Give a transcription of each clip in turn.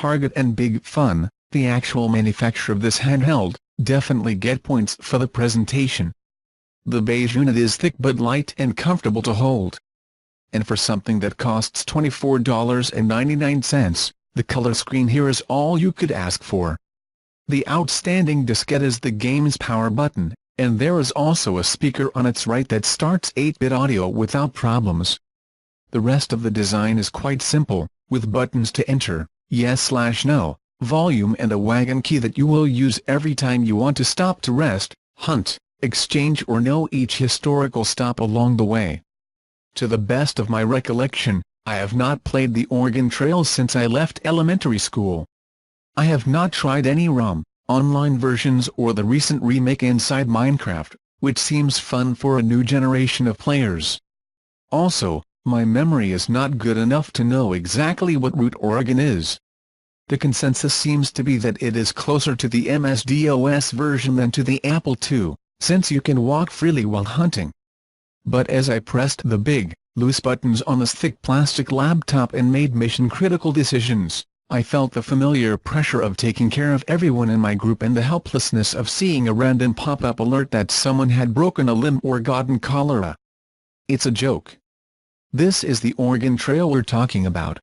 Target and Big Fun, the actual manufacturer of this handheld, definitely get points for the presentation. The beige unit is thick but light and comfortable to hold. And for something that costs $24.99, the color screen here is all you could ask for. The outstanding diskette is the game's power button, and there is also a speaker on its right that starts 8-bit audio without problems. The rest of the design is quite simple, with buttons to enter, yes/no, volume and a wagon key that you will use every time you want to stop to rest, hunt, exchange or know each historical stop along the way. To the best of my recollection, I have not played the Oregon Trail since I left elementary school. I have not tried any ROM, online versions or the recent remake inside Minecraft, which seems fun for a new generation of players. Also, my memory is not good enough to know exactly what route Oregon is. The consensus seems to be that it is closer to the MS-DOS version than to the Apple II, since you can walk freely while hunting. But as I pressed the big, loose buttons on this thick plastic laptop and made mission-critical decisions, I felt the familiar pressure of taking care of everyone in my group and the helplessness of seeing a random pop-up alert that someone had broken a limb or gotten cholera. It's a joke. This is the Oregon Trail we're talking about.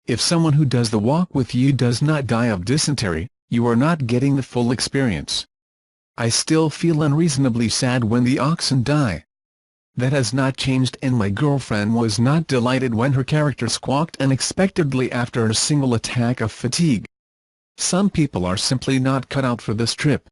If someone who does the walk with you does not die of dysentery, you are not getting the full experience. I still feel unreasonably sad when the oxen die. That has not changed, and my girlfriend was not delighted when her character squawked unexpectedly after a single attack of fatigue. Some people are simply not cut out for this trip,